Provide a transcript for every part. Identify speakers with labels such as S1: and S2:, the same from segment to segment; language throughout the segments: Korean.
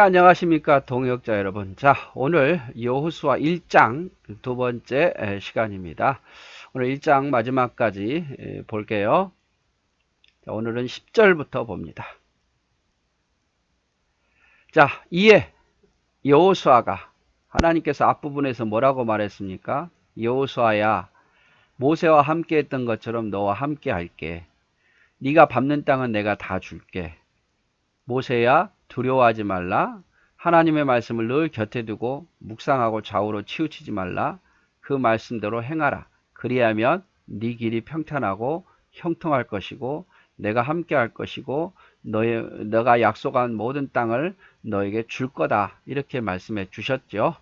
S1: 안녕하십니까 동역자 여러분. 자, 오늘 여호수아 1장 두 번째 시간입니다. 오늘 1장 마지막까지 볼게요. 자, 오늘은 10절부터 봅니다. 자, 이에 여호수아가 하나님께서 앞부분에서 뭐라고 말했습니까? 여호수아야, 모세와 함께 했던 것처럼 너와 함께 할게. 네가 밟는 땅은 내가 다 줄게. 모세야, 두려워하지 말라. 하나님의 말씀을 늘 곁에 두고 묵상하고 좌우로 치우치지 말라. 그 말씀대로 행하라. 그리하면 네 길이 평탄하고 형통할 것이고 내가 함께 할 것이고 너가 약속한 모든 땅을 너에게 줄 거다. 이렇게 말씀해 주셨죠.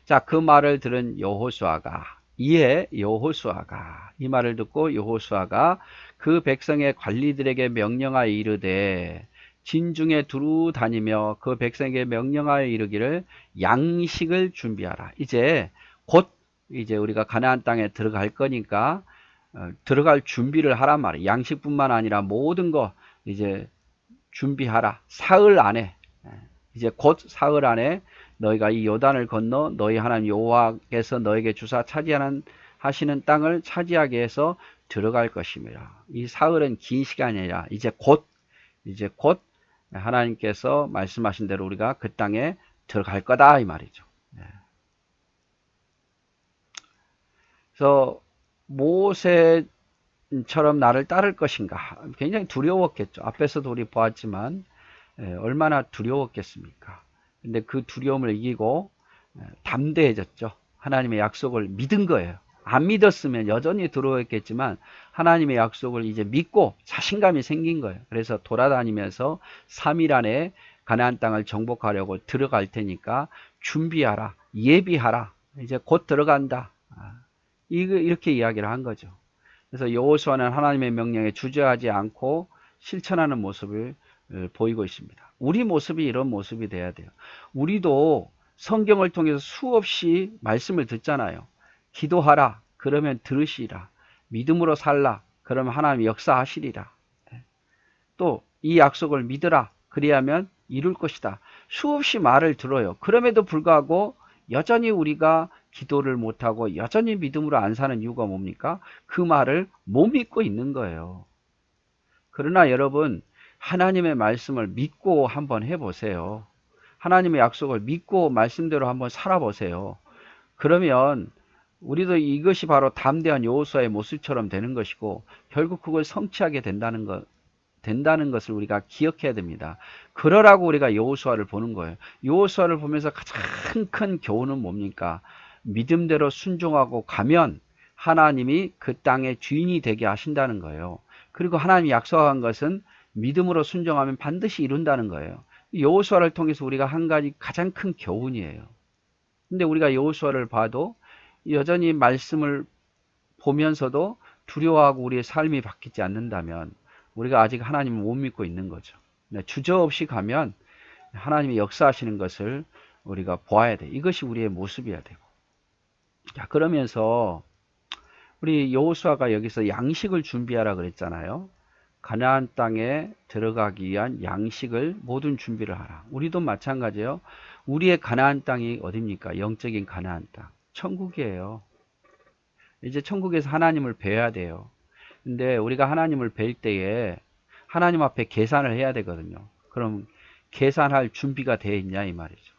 S1: 자, 그 말을 들은 여호수아가, 이에 여호수아가, 이 말을 듣고 여호수아가 그 백성의 관리들에게 명령하여 이르되, 진중에 두루 다니며 그 백성에게 명령하여 이르기를 양식을 준비하라. 이제 곧 이제 우리가 가나안 땅에 들어갈 거니까 들어갈 준비를 하란 말이에요. 양식뿐만 아니라 모든 거 이제 준비하라. 사흘 안에, 이제 곧 사흘 안에 너희가 이 요단을 건너 너희 하나님 여호와께서 너에게 주사 하시는 땅을 차지하게 해서 들어갈 것입니다. 이 사흘은 긴 시간이 아니라 이제 곧 하나님께서 말씀하신 대로 우리가 그 땅에 들어갈 거다 이 말이죠. 그래서 모세처럼 나를 따를 것인가, 굉장히 두려웠겠죠. 앞에서도 우리 보았지만 얼마나 두려웠겠습니까? 근데 그 두려움을 이기고 담대해졌죠. 하나님의 약속을 믿은 거예요. 안 믿었으면 여전히 두려웠겠지만 하나님의 약속을 이제 믿고 자신감이 생긴 거예요. 그래서 돌아다니면서 3일 안에 가나안 땅을 정복하려고 들어갈 테니까 준비하라, 예비하라, 이제 곧 들어간다. 이렇게 이야기를 한 거죠. 그래서 여호수아는 하나님의 명령에 주저하지 않고 실천하는 모습을 보이고 있습니다. 우리 모습이 이런 모습이 돼야 돼요. 우리도 성경을 통해서 수없이 말씀을 듣잖아요. 기도하라, 그러면 들으시리라. 믿음으로 살라, 그러면 하나님 역사하시리라. 또 이 약속을 믿으라, 그리하면 이룰 것이다. 수없이 말을 들어요. 그럼에도 불구하고 여전히 우리가 기도를 못하고 여전히 믿음으로 안 사는 이유가 뭡니까? 그 말을 못 믿고 있는 거예요. 그러나 여러분, 하나님의 말씀을 믿고 한번 해보세요. 하나님의 약속을 믿고 말씀대로 한번 살아보세요. 그러면 우리도 이것이 바로 담대한 여호수아의 모습처럼 되는 것이고 결국 그걸 성취하게 된다는 것을 우리가 기억해야 됩니다. 그러라고 우리가 여호수아를 보는 거예요. 여호수아를 보면서 가장 큰 교훈은 뭡니까? 믿음대로 순종하고 가면 하나님이 그 땅의 주인이 되게 하신다는 거예요. 그리고 하나님이 약속한 것은 믿음으로 순종하면 반드시 이룬다는 거예요. 여호수아를 통해서 우리가 한 가지 가장 큰 교훈이에요. 근데 우리가 여호수아를 봐도 여전히 말씀을 보면서도 두려워하고 우리의 삶이 바뀌지 않는다면 우리가 아직 하나님을 못 믿고 있는 거죠. 주저없이 가면 하나님이 역사하시는 것을 우리가 보아야 돼. 이것이 우리의 모습이어야 되고. 자, 그러면서 우리 여호수아가 여기서 양식을 준비하라 그랬잖아요. 가나안 땅에 들어가기 위한 양식을 모든 준비를 하라. 우리도 마찬가지예요. 우리의 가나안 땅이 어딥니까? 영적인 가나안 땅. 천국이에요. 이제 천국에서 하나님을 뵈야 돼요. 근데 우리가 하나님을 뵐 때에 하나님 앞에 계산을 해야 되거든요. 그럼 계산할 준비가 되어 있냐 이 말이죠.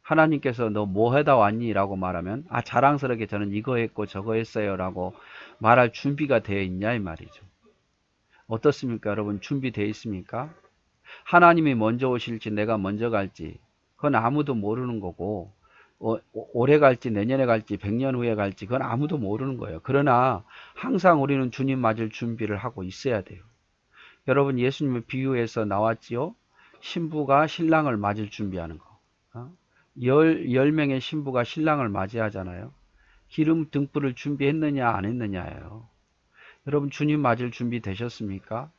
S1: 하나님께서 너 뭐 하다 왔니? 라고 말하면 자랑스럽게 저는 이거 했고 저거 했어요 라고 말할 준비가 되어 있냐 이 말이죠. 어떻습니까 여러분? 준비되어 있습니까? 하나님이 먼저 오실지 내가 먼저 갈지 그건 아무도 모르는 거고 올해 갈지 내년에 갈지 100년 후에 갈지 그건 아무도 모르는 거예요. 그러나 항상 우리는 주님 맞을 준비를 하고 있어야 돼요. 여러분, 예수님의 비유에서 나왔지요. 신부가 신랑을 맞을 준비하는 거. 10명의 신부가 신랑을 맞이하잖아요. 기름 등불을 준비했느냐 안 했느냐예요. 여러분, 주님 맞을 준비 되셨습니까?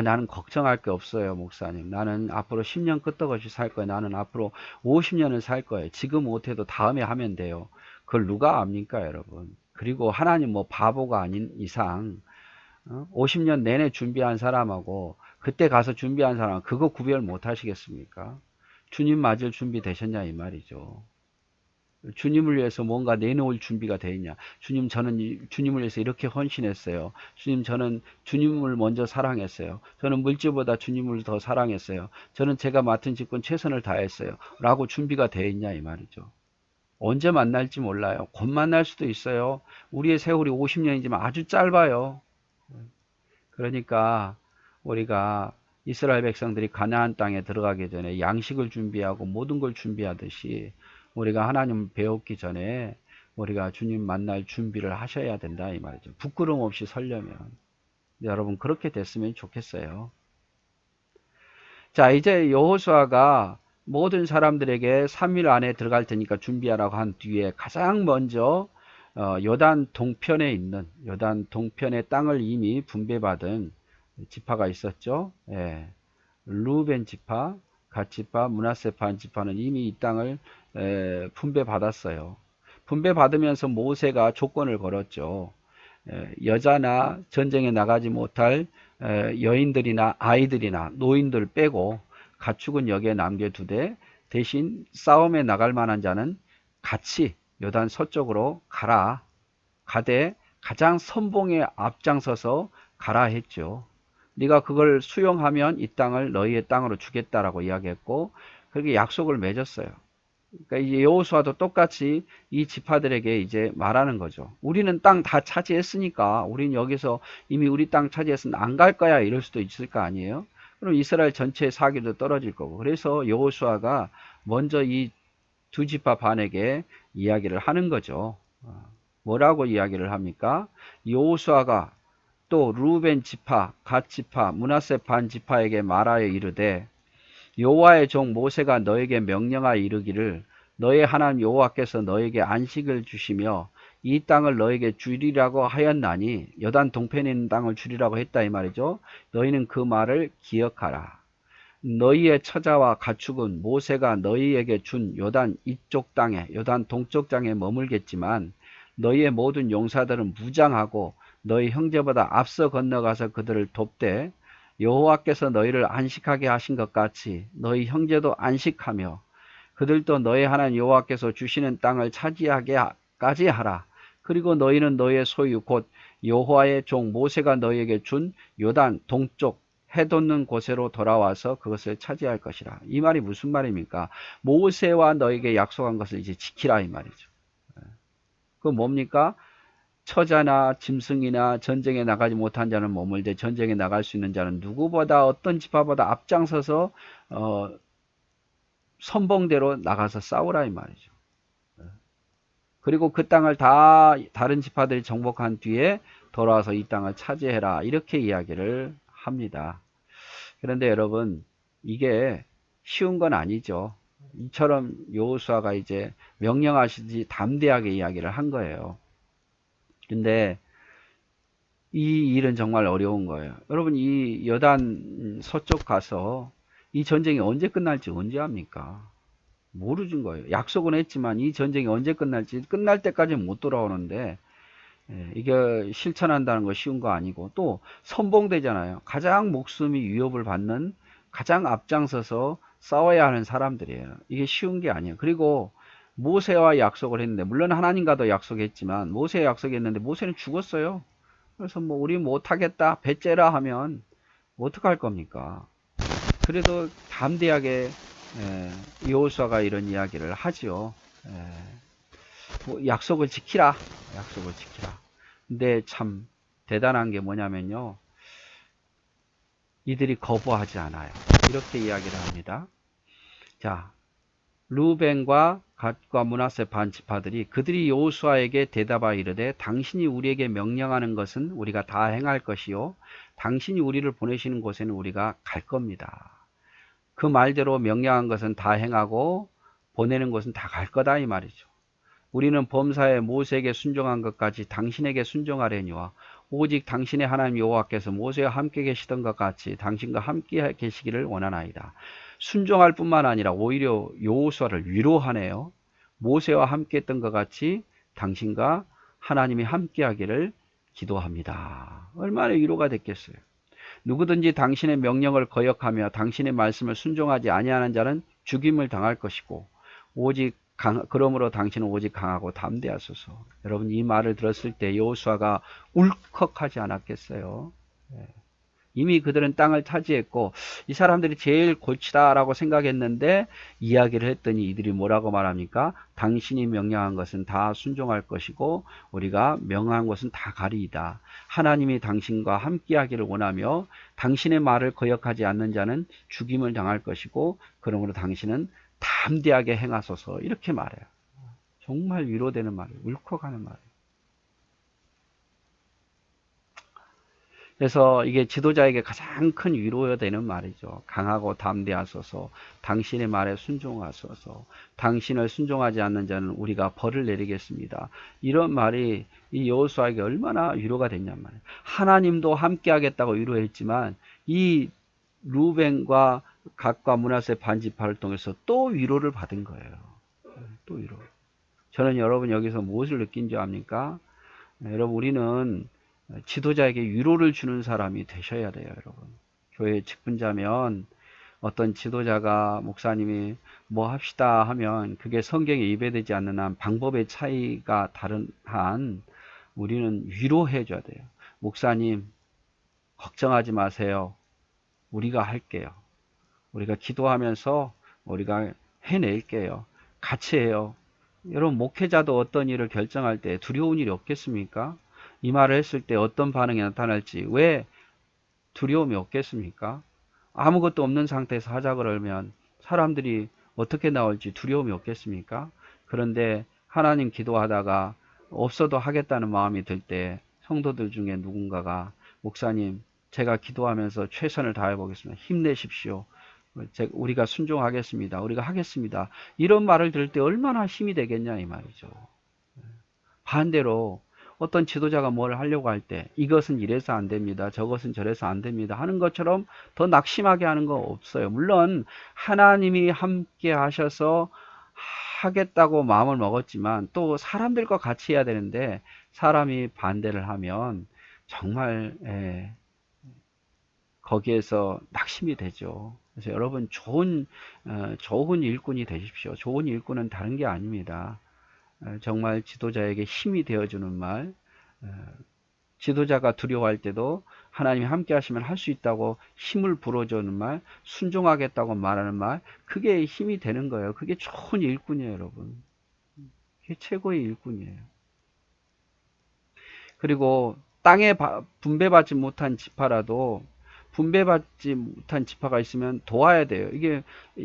S1: 나는 걱정할 게 없어요, 목사님. 나는 앞으로 10년 끄떡없이 살 거예요. 나는 앞으로 50년을 살 거예요. 지금 못해도 다음에 하면 돼요. 그걸 누가 압니까, 여러분? 그리고 하나님 바보가 아닌 이상 50년 내내 준비한 사람하고 그때 가서 준비한 사람 그거 구별 못 하시겠습니까? 주님 맞을 준비 되셨냐 이 말이죠. 주님을 위해서 뭔가 내놓을 준비가 되어 있냐. 주님, 저는 주님을 위해서 이렇게 헌신했어요. 주님, 저는 주님을 먼저 사랑했어요. 저는 물질보다 주님을 더 사랑했어요. 저는 제가 맡은 직분 최선을 다했어요. 라고 준비가 되어 있냐 이 말이죠. 언제 만날지 몰라요. 곧 만날 수도 있어요. 우리의 세월이 50년이지만 아주 짧아요. 그러니까 우리가 이스라엘 백성들이 가나안 땅에 들어가기 전에 양식을 준비하고 모든 걸 준비하듯이 우리가 하나님 배웠기 전에 우리가 주님 만날 준비를 하셔야 된다 이 말이죠. 부끄럼 없이 설려면. 여러분 그렇게 됐으면 좋겠어요. 자, 이제 여호수아가 모든 사람들에게 3일 안에 들어갈 테니까 준비하라고 한 뒤에 가장 먼저 요단 동편에 있는 요단 동편의 땅을 이미 분배받은 지파가 있었죠. 예. 루벤 지파, 갓 지파, 므낫세 반 지파는 이미 이 땅을 분배받았어요. 분배받으면서 모세가 조건을 걸었죠. 여자나 전쟁에 나가지 못할 여인들이나 아이들이나 노인들 빼고 가축은 여기에 남겨두되 대신 싸움에 나갈 만한 자는 같이 요단 서쪽으로 가라. 가되 가장 선봉에 앞장서서 가라 했죠. 네가 그걸 수용하면 이 땅을 너희의 땅으로 주겠다라고 이야기했고 그렇게 약속을 맺었어요. 그러니까 이제 여호수아도 똑같이 이 지파들에게 이제 말하는 거죠. 우리는 땅 다 차지했으니까 우리는 여기서 이미 우리 땅 차지했으면 안 갈 거야 이럴 수도 있을 거 아니에요. 그럼 이스라엘 전체의 사기도 떨어질 거고. 그래서 여호수아가 먼저 이 두 지파 반에게 이야기를 하는 거죠. 뭐라고 이야기를 합니까? 여호수아가 또 루벤 지파, 갓 지파, 므낫세 반 지파에게 말하여 이르되 여호와의 종 모세가 너에게 명령하여 이르기를 너의 하나님 여호와께서 너에게 안식을 주시며 이 땅을 너에게 주리라고 하였나니 여단 동편에 있는 땅을 주리라고 했다 이 말이죠. 너희는 그 말을 기억하라. 너희의 처자와 가축은 모세가 너희에게 준 요단 이쪽 땅에 요단 동쪽 땅에 머물겠지만 너희의 모든 용사들은 무장하고 너희 형제보다 앞서 건너가서 그들을 돕되 여호와께서 너희를 안식하게 하신 것 같이 너희 형제도 안식하며 그들도 너희 하나님 여호와께서 주시는 땅을 차지하게까지 하라. 그리고 너희는 너희의 소유 곧 여호와의 종 모세가 너희에게 준 요단 동쪽 해 돋는 곳으로 돌아와서 그것을 차지할 것이라. 이 말이 무슨 말입니까? 모세와 너에게 약속한 것을 이제 지키라 이 말이죠. 그 뭡니까? 처자나 짐승이나 전쟁에 나가지 못한 자는 머물되 전쟁에 나갈 수 있는 자는 누구보다 어떤 지파보다 앞장서서 선봉대로 나가서 싸우라 이 말이죠. 그리고 그 땅을 다 다른 지파들이 정복한 뒤에 돌아와서 이 땅을 차지해라 이렇게 이야기를 합니다. 그런데 여러분 이게 쉬운 건 아니죠. 이처럼 여호수아가 이제 명령하시듯이 담대하게 이야기를 한 거예요. 근데 이 일은 정말 어려운 거예요. 여러분 이 여단 서쪽 가서 이 전쟁이 언제 끝날지 언제 합니까? 모르는 거예요. 약속은 했지만 이 전쟁이 언제 끝날지 끝날 때까지 못 돌아오는데 이게 실천한다는 거 쉬운 거 아니고 또 선봉되잖아요. 가장 목숨이 위협을 받는 가장 앞장서서 싸워야 하는 사람들이에요. 이게 쉬운 게 아니에요. 그리고 모세와 약속을 했는데 물론 하나님과도 약속했지만 모세와 약속했는데 모세는 죽었어요. 그래서 뭐 우리 못하겠다 배째라 하면 어떡할 겁니까? 그래도 담대하게 여호수아가 이런 이야기를 하죠. 뭐 약속을 지키라. 약속을 지키라. 근데 참 대단한 게 뭐냐면요. 이들이 거부하지 않아요. 이렇게 이야기를 합니다. 자, 루벤과 갓과 므낫세 반 지파들이 그들이 여호수아에게 대답하여 이르되 당신이 우리에게 명령하는 것은 우리가 다 행할 것이요 당신이 우리를 보내시는 곳에는 우리가 갈 겁니다. 그 말대로 명령한 것은 다 행하고 보내는 곳은 다 갈 거다 이 말이죠. 우리는 범사에 모세에게 순종한 것까지 당신에게 순종하려니와 오직 당신의 하나님 여호와께서 모세와 함께 계시던 것 같이 당신과 함께 계시기를 원하나이다. 순종할 뿐만 아니라 오히려 여호수아를 위로하네요. 모세와 함께 했던 것 같이 당신과 하나님이 함께 하기를 기도합니다. 얼마나 위로가 됐겠어요. 누구든지 당신의 명령을 거역하며 당신의 말씀을 순종하지 아니하는 자는 죽임을 당할 것이고 오직 그러므로 당신은 오직 강하고 담대하소서. 여러분 이 말을 들었을 때 여호수아가 울컥하지 않았겠어요? 이미 그들은 땅을 차지했고 이 사람들이 제일 골치다라고 생각했는데 이야기를 했더니 이들이 뭐라고 말합니까? 당신이 명령한 것은 다 순종할 것이고 우리가 명한 것은 다 가리이다. 하나님이 당신과 함께하기를 원하며 당신의 말을 거역하지 않는 자는 죽임을 당할 것이고 그러므로 당신은 담대하게 행하소서. 이렇게 말해요. 정말 위로되는 말이에요. 울컥하는 말이에요. 그래서 이게 지도자에게 가장 큰 위로가 되는 말이죠. 강하고 담대하소서, 당신의 말에 순종하소서, 당신을 순종하지 않는 자는 우리가 벌을 내리겠습니다. 이런 말이 이 여호수아에게 얼마나 위로가 됐냔 말이에요. 하나님도 함께 하겠다고 위로했지만 이 루벤과 gad과 므낫세 반지파를 통해서 또 위로를 받은 거예요. 또 위로. 저는 여러분 여기서 무엇을 느낀 줄 압니까? 여러분 우리는 지도자에게 위로를 주는 사람이 되셔야 돼요, 여러분. 교회 직분자면 어떤 지도자가 목사님이 뭐 합시다 하면 그게 성경에 입에되지 않는 한 방법의 차이가 다른 한 우리는 위로해 줘야 돼요. 목사님 걱정하지 마세요. 우리가 할게요. 우리가 기도하면서 우리가 해낼게요. 같이 해요. 여러분 목회자도 어떤 일을 결정할 때 두려운 일이 없겠습니까? 이 말을 했을 때 어떤 반응이 나타날지 왜 두려움이 없겠습니까? 아무것도 없는 상태에서 하자 그러면 사람들이 어떻게 나올지 두려움이 없겠습니까? 그런데 하나님 기도하다가 없어도 하겠다는 마음이 들 때 성도들 중에 누군가가 목사님 제가 기도하면서 최선을 다해 보겠습니다. 힘내십시오. 우리가 순종하겠습니다. 우리가 하겠습니다. 이런 말을 들을 때 얼마나 힘이 되겠냐 이 말이죠. 반대로 어떤 지도자가 뭘 하려고 할 때 이것은 이래서 안 됩니다. 저것은 저래서 안 됩니다. 하는 것처럼 더 낙심하게 하는 거 없어요. 물론 하나님이 함께 하셔서 하겠다고 마음을 먹었지만 또 사람들과 같이 해야 되는데 사람이 반대를 하면 정말 거기에서 낙심이 되죠. 그래서 여러분 좋은 일꾼이 되십시오. 좋은 일꾼은 다른 게 아닙니다. 정말 지도자에게 힘이 되어주는 말, 지도자가 두려워할 때도 하나님이 함께 하시면 할 수 있다고 힘을 불어주는 말, 순종하겠다고 말하는 말, 그게 힘이 되는 거예요. 그게 좋은 일꾼이에요, 여러분. 그게 최고의 일꾼이에요. 그리고 땅에 분배받지 못한 지파라도 분배받지 못한 지파가 있으면 도와야 돼요. 이게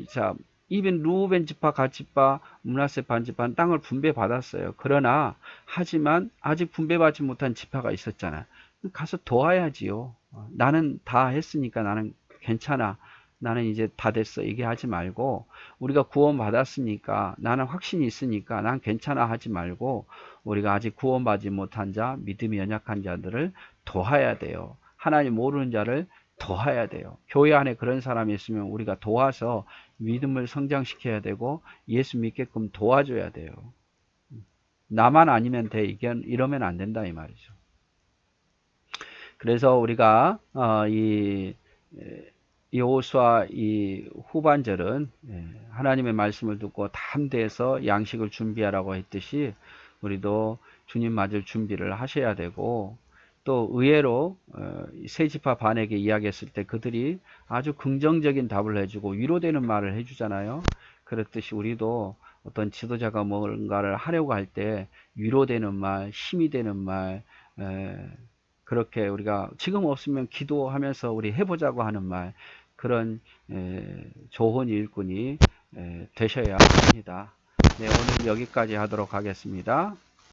S1: 자 이벤 루벤 지파, 갓 지파, 므낫세 반 지파는 땅을 분배받았어요. 그러나 하지만 아직 분배받지 못한 지파가 있었잖아. 가서 도와야지요. 나는 다 했으니까 나는 괜찮아. 나는 이제 다 됐어. 얘기하지 말고 우리가 구원받았으니까 나는 확신이 있으니까 난 괜찮아 하지 말고 우리가 아직 구원받지 못한 자, 믿음이 연약한 자들을 도와야 돼요. 하나님 모르는 자를 도와야 돼요. 교회 안에 그런 사람이 있으면 우리가 도와서 믿음을 성장시켜야 되고 예수 믿게끔 도와줘야 돼요. 나만 아니면 돼. 이러면 안 된다 이 말이죠. 그래서 우리가 이 여호수아 이 후반절은 하나님의 말씀을 듣고 담대해서 양식을 준비하라고 했듯이 우리도 주님 맞을 준비를 하셔야 되고 또 의외로 세 지파 반에게 이야기했을 때 그들이 아주 긍정적인 답을 해주고 위로되는 말을 해주잖아요. 그렇듯이 우리도 어떤 지도자가 뭔가를 하려고 할 때 위로되는 말, 힘이 되는 말, 그렇게 우리가 지금 없으면 기도하면서 우리 해보자고 하는 말, 그런 좋은 일꾼이 되셔야 합니다. 네, 오늘 여기까지 하도록 하겠습니다.